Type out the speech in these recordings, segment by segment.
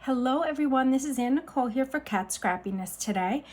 Hello everyone, this is Ann Nichole here for Kat Scrappiness today.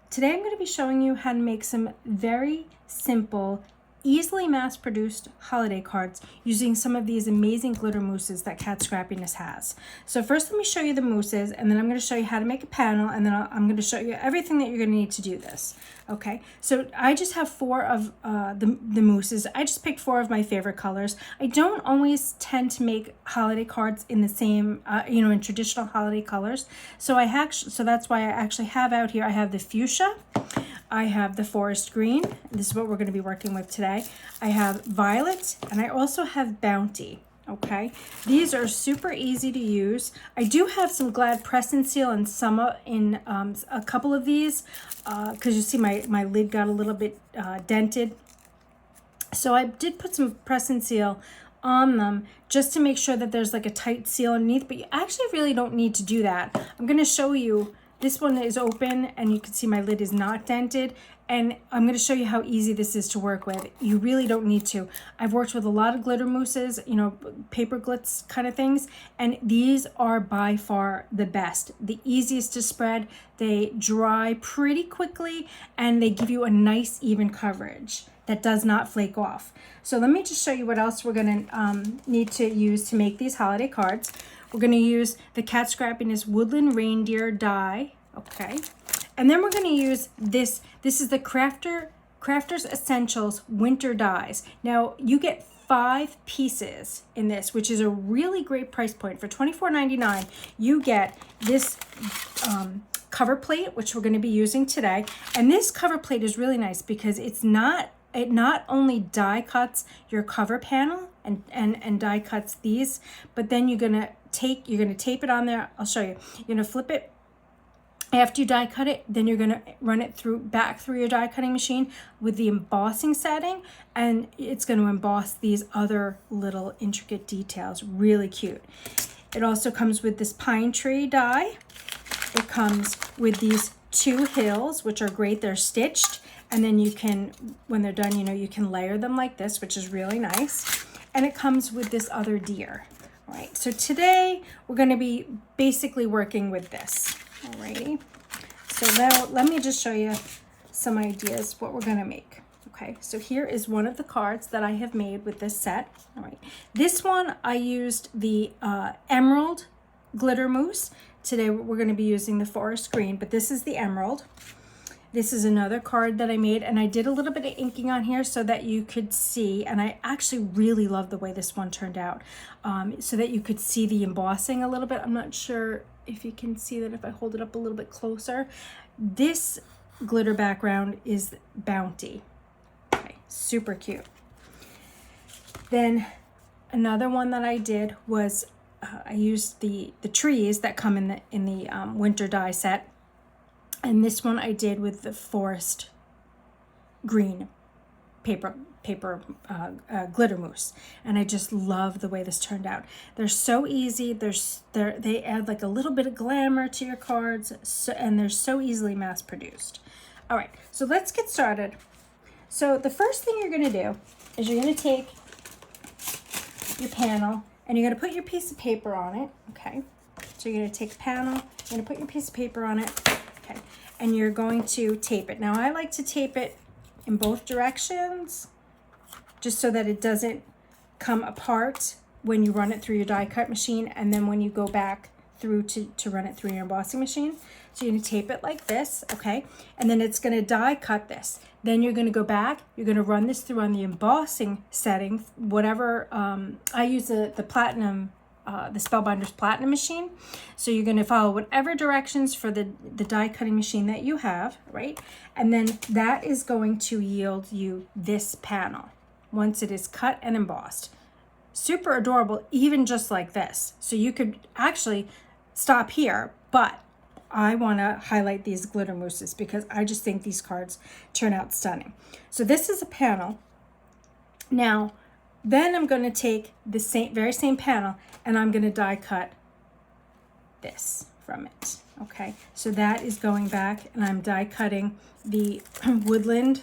Today I'm going to be showing you how to make some very simple, easily mass-produced holiday cards using some of these amazing glitter mousses that Kat Scrappiness has. So first let me show you the mousses, and then I'm going to show you how to make a panel, and then I'm going to show you everything that you're going to need to do this. Okay, so I just have four of the mousses. I just picked four of my favorite colors. I don't always tend to make holiday cards in the same, in traditional holiday colors. So that's why I actually have out here, I have the fuchsia, I have the forest green. This is what we're going to be working with today. I have violet, and I also have bounty. Okay, these are super easy to use. I do have some Glad press and seal and some in a couple of these because you see my lid got a little bit dented. So I did put some press and seal on them just to make sure that there's like a tight seal underneath, but you actually really don't need to do that. I'm going to show you. This one is open and you can see my lid is not dented, and I'm going to show you how easy this is to work with. You really don't need to. I've worked with a lot of glitter mousses, paper glitz kind of things, and these are by far the best. The easiest to spread, they dry pretty quickly, and they give you a nice even coverage that does not flake off. So let me just show you what else we're going to need to use to make these holiday cards. We're going to use the Kat Scrappiness Woodland Reindeer die, okay? And then we're going to use this. This is the Crafter's Essentials Winter Dies. Now, you get 5 pieces in this, which is a really great price point. For $24.99, you get this cover plate, which we're going to be using today. And this cover plate is really nice because it not only die cuts your cover panel and die cuts these, but then you're gonna tape it on there. I'll show you. You're gonna flip it after you die cut it, then you're gonna run it back through your die cutting machine with the embossing setting, and it's gonna emboss these other little intricate details. Really cute. It also comes with this pine tree die. It comes with these 2 hills, which are great. They're stitched. And then you can, when they're done, you can layer them like this, which is really nice. And it comes with this other deer. All right, so today we're going to be basically working with this. Alrighty. So now let me just show you some ideas what we're going to make. Okay, so here is one of the cards that I have made with this set. All right, this one I used the emerald glitter mousse. Today we're going to be using the forest green, but this is the emerald. This is another card that I made, and I did a little bit of inking on here so that you could see, and I actually really love the way this one turned out, so that you could see the embossing a little bit. I'm not sure if you can see that if I hold it up a little bit closer. This glitter background is Bounty. Okay, super cute. Then another one that I did was I used the trees that come in the winter die set. And this one I did with the forest green paper glitter mousse, and I just love the way this turned out. They're so easy. They add like a little bit of glamour to your cards, and they're so easily mass produced. All right, so let's get started. So the first thing you're going to do is you're going to take your panel and you're going to put your piece of paper on it. Okay, so you're going to take a panel, you're going to put your piece of paper on it. Okay, and you're going to tape it. Now I like to tape it in both directions just so that it doesn't come apart when you run it through your die cut machine, and then when you go back through to run it through your embossing machine. So you're going to tape it like this, okay? And then it's going to die cut this. Then you're going to go back, you're going to run this through on the embossing setting, whatever, I use the platinum, the Spellbinder's Platinum machine. So you're going to follow whatever directions for the die cutting machine that you have, right? And then that is going to yield you this panel once it is cut and embossed. Super adorable, even just like this. So you could actually stop here, but I want to highlight these glitter mousses because I just think these cards turn out stunning. So this is a panel. Now, then I'm going to take the very same panel and I'm going to die cut this from it. Okay, so that is going back, and I'm die cutting the Woodland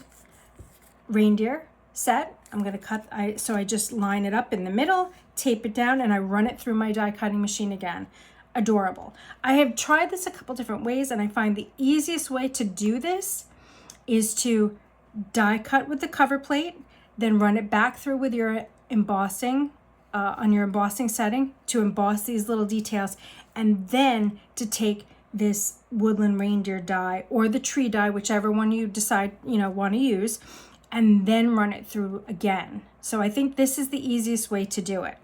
Reindeer set. I'm going to cut, so I just line it up in the middle, tape it down, and I run it through my die cutting machine again. adorable. I have tried this a couple different ways, and I find the easiest way to do this is to die cut with the cover plate, then run it back through with your embossing on your embossing setting to emboss these little details, and then to take this woodland reindeer die or the tree die, whichever one you decide want to use, and then run it through again. So I think this is the easiest way to do it.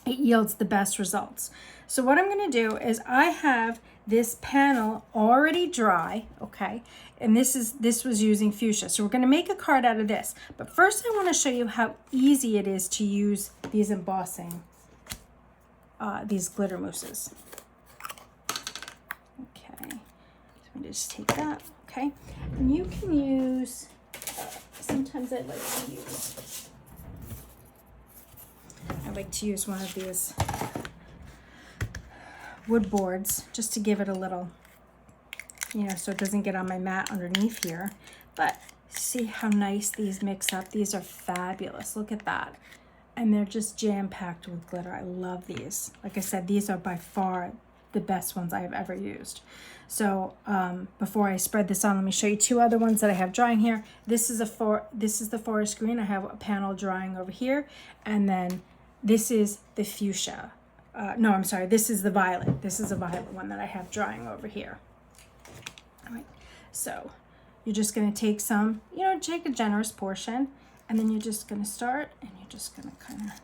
It yields the best results. So what I'm going to do is I have this panel already dry, okay? And this was using fuchsia. So we're going to make a card out of this. But first I want to show you how easy it is to use these embossing, these glitter mousses. Okay, so I'm going to just take that, okay? And you can use, sometimes I like to use one of these wood boards just to give it a little, so it doesn't get on my mat underneath here. But see how nice these mix up. These are fabulous. Look at that. And they're just jam-packed with glitter. I love these. Like I said, these are by far the best ones I have ever used. So before I spread this on, let me show you two other ones that I have drying here. This is the forest green. I have a panel drying over here, and then this is the fuchsia. No, I'm sorry, this is the violet. This is a violet one that I have drying over here. All right, so you're just gonna take some, take a generous portion, and then you're just gonna start, and you're just gonna kind of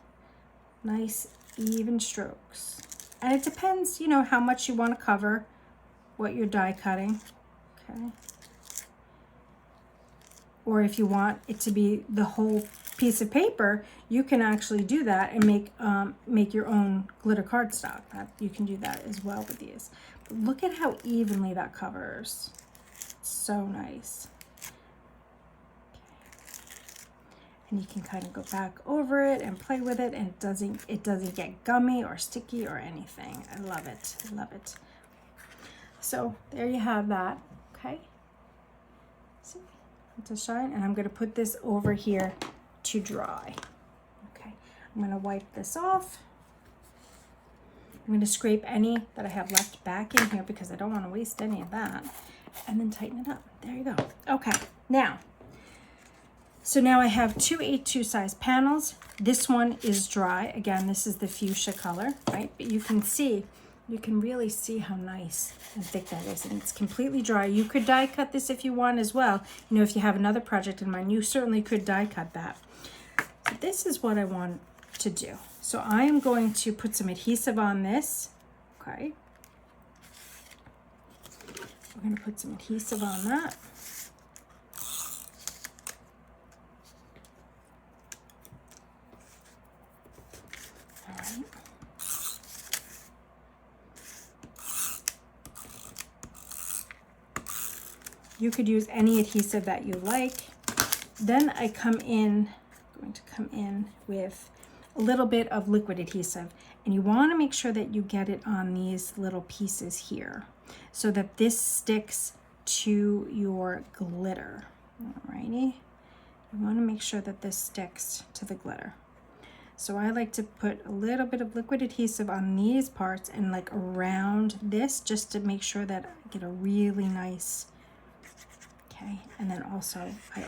nice, even strokes. And it depends, how much you want to cover what you're die cutting, okay? Or if you want it to be the whole piece of paper, you can actually do that and make your own glitter cardstock. You can do that as well with these. But look at how evenly that covers. It's so nice. And you can kind of go back over it and play with it, and it doesn't get gummy or sticky or anything. I love it. I love it. So there you have that. Okay. See, to shine, and I'm going to put this over here to dry. Okay. I'm going to wipe this off. I'm going to scrape any that I have left back in here because I don't want to waste any of that, and then tighten it up. There you go. Okay. Now. So now I have two 8-2 size panels. This one is dry. Again, this is the fuchsia color, right? But you can really see how nice and thick that is. And it's completely dry. You could die cut this if you want as well. If you have another project in mind, you certainly could die cut that. So this is what I want to do. So I am going to put some adhesive on this, okay? We're going to put some adhesive on that. You could use any adhesive that you like. Then I'm going to come in with a little bit of liquid adhesive. And you want to make sure that you get it on these little pieces here so that this sticks to your glitter. Alrighty. You want to make sure that this sticks to the glitter. So I like to put a little bit of liquid adhesive on these parts and like around this just to make sure that I get a really nice. Okay, and then I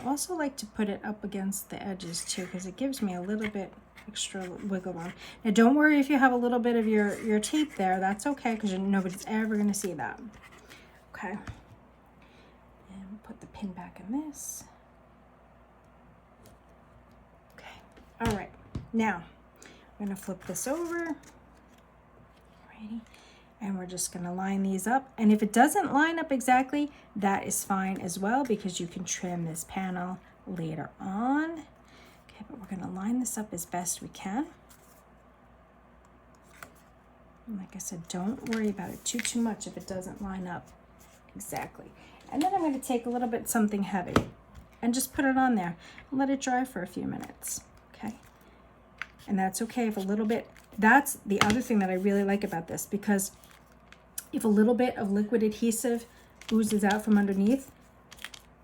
also like to put it up against the edges too because it gives me a little bit extra wiggle room. Now don't worry if you have a little bit of your tape there, that's okay because nobody's ever going to see that. Okay, and put the pin back in this. Okay, all right, now I'm going to flip this over. Alrighty. And we're just going to line these up. And if it doesn't line up exactly, that is fine as well because you can trim this panel later on. Okay, but we're going to line this up as best we can. And like I said, don't worry about it too much if it doesn't line up exactly. And then I'm going to take a little bit something heavy and just put it on there and let it dry for a few minutes. Okay. And that's okay if a little bit, that's the other thing that I really like about this because if a little bit of liquid adhesive oozes out from underneath,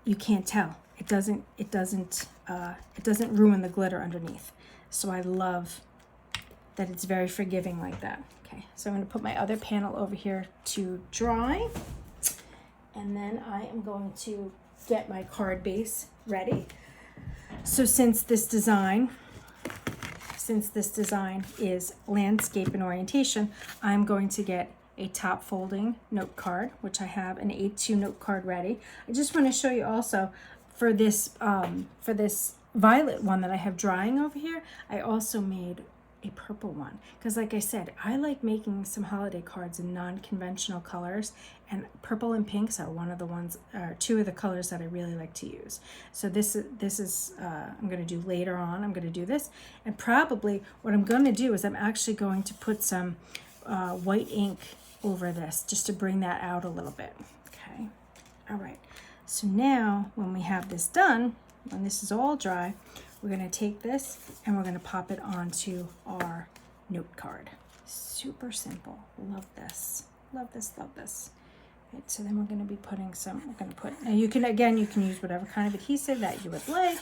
you can't tell. It doesn't ruin the glitter underneath. So I love that it's very forgiving like that. Okay, Okay, so I'm going to put my other panel over here to dry, and then I am going to get my card base ready. So since this design is landscape and orientation, I'm going to get a top folding note card, which I have an A2 note card ready. I just want to show you also for this violet one that I have drying over here, I also made a purple one because, like I said, I like making some holiday cards in non-conventional colors, and purple and pinks are two of the colors that I really like to use. So this is I'm going to do later on. I'm going to do this, and probably what I'm going to do is I'm actually going to put some white ink over this just to bring that out a little bit. Okay, all right. So now when we have this done, when this is all dry, we're going to take this and we're going to pop it onto our note card. Super simple. Love this. Love this, love this. Right, so then we're going to be putting some, we're going to put, and you can use whatever kind of adhesive that you would like.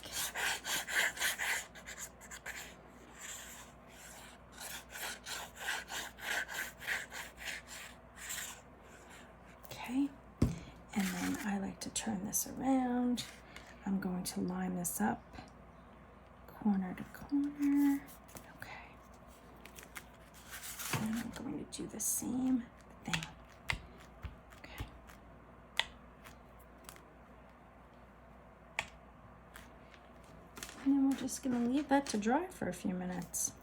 Okay, and then I like to turn this around. I'm going to line this up corner to corner. Okay. And I'm going to do the same thing. Okay. And then we're just going to leave that to dry for a few minutes.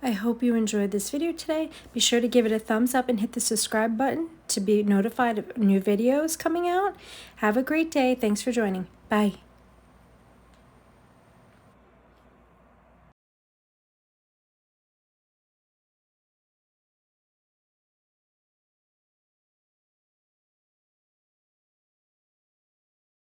I hope you enjoyed this video today. Be sure to give it a thumbs up and hit the subscribe button to be notified of new videos coming out. Have a great day. Thanks for joining. Bye.